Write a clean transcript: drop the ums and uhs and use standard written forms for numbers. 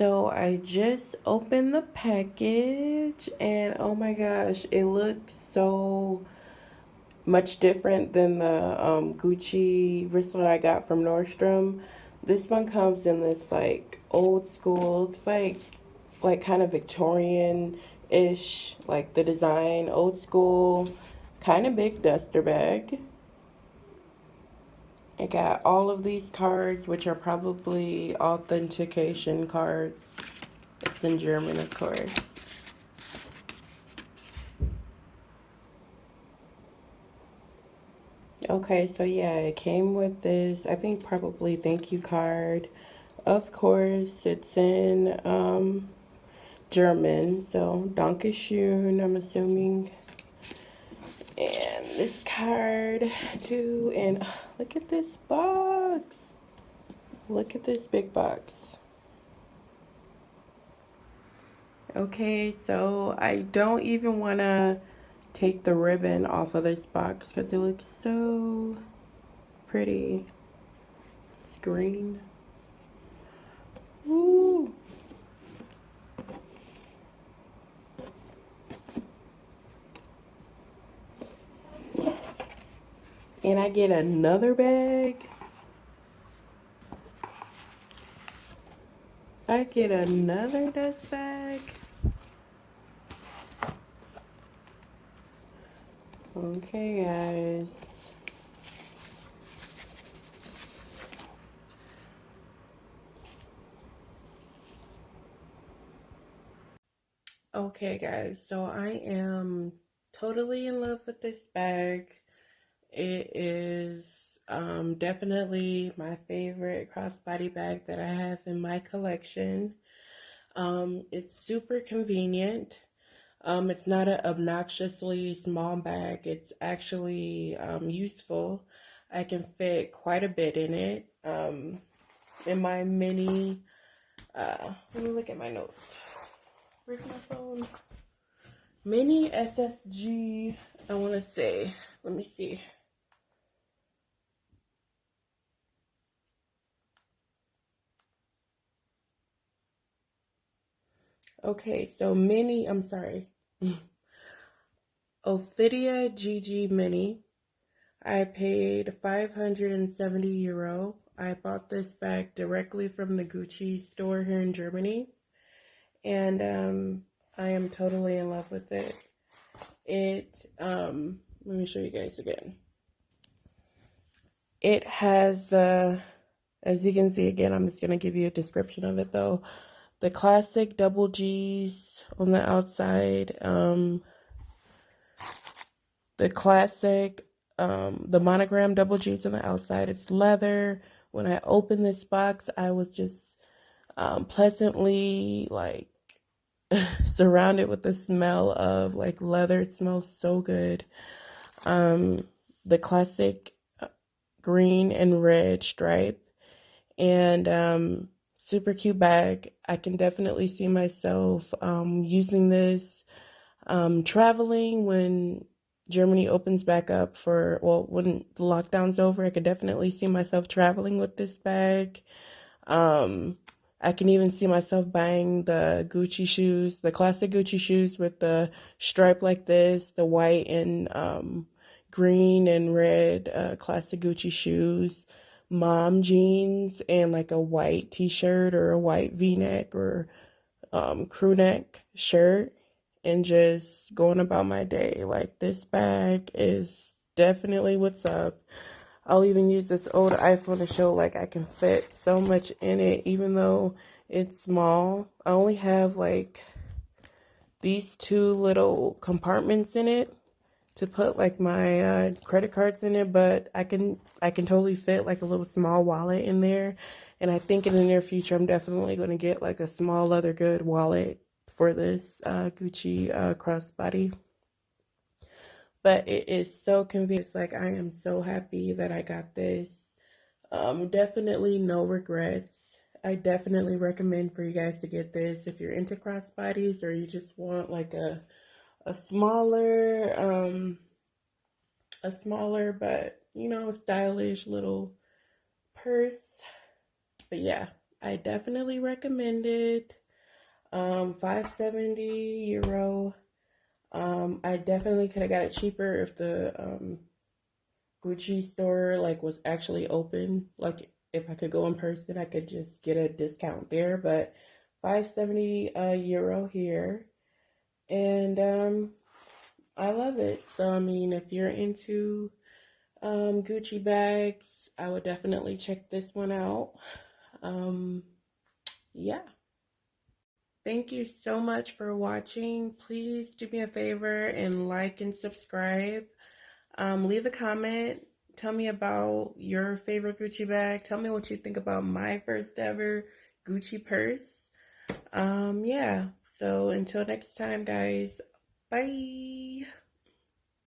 So I just opened the package and oh my gosh, it looks so much different than the Gucci wristlet I got from Nordstrom. This one comes in this like old school, looks like kind of Victorian-ish, like the design, old school, kind of big duster bag. I got all of these cards, which are probably authentication cards. It's in German, of course. Okay, so yeah, it came with this, I think probably thank you card. Of course, it's in German, so Dankeschön, I'm assuming. And this card too, and look at this box. Look at this big box. Okay, so I don't even want to take the ribbon off of this box because it looks so pretty. It's green. Woo! And I get another bag. I get another dust bag. Okay, guys. Okay, guys. So I am totally in love with this bag. It is definitely my favorite crossbody bag that I have in my collection. It's super convenient. It's not an obnoxiously small bag. It's actually useful. I can fit quite a bit in it. In my mini, let me look at my notes. Where's my phone? Mini SSG, I want to say. Let me see. Okay, so mini, I'm sorry. Ophidia GG Mini. I paid 570 euro. I bought this bag directly from the Gucci store here in Germany. And I am totally in love with it. Let me show you guys again. It has the, as you can see again, I'm just going to give you a description of it though. The classic double G's on the outside, the classic, the monogram double G's on the outside. It's leather. When I opened this box, I was just pleasantly like surrounded with the smell of like leather. It smells so good. The classic green and red stripe, and super cute bag. I can definitely see myself using this traveling when Germany opens back up for, well, when the lockdown's over. I could definitely see myself traveling with this bag. I can even see myself buying the Gucci shoes, the classic Gucci shoes with the stripe like this, the white and green and red classic Gucci shoes, mom jeans, and like a white t-shirt or a white v-neck or crew neck shirt, and just going about my day. Like, this bag is definitely what's up. I'll even use this old iPhone to show like I can fit so much in it, even though it's small. I only have like these two little compartments in it to put like my credit cards in it, but I can totally fit like a little small wallet in there. And I think in the near future I'm definitely going to get like a small leather good wallet for this Gucci crossbody. But it is so convenient. It's like I am so happy that I got this. Definitely no regrets. I definitely recommend for you guys to get this if you're into crossbodies or you just want like a smaller but stylish little purse. But yeah, I definitely recommend it. 570 euro. I definitely could have got it cheaper if the Gucci store like was actually open. Like if I could go in person, I could just get a discount there. But 570 euro here, and I love it. So I mean, if you're into Gucci bags, I would definitely check this one out. Um, yeah. Thank you so much for watching. Please do me a favor and like and subscribe. Leave a comment. Tell me about your favorite Gucci bag. Tell me what you think about my first ever Gucci purse. Yeah. So until next time, guys. Bye.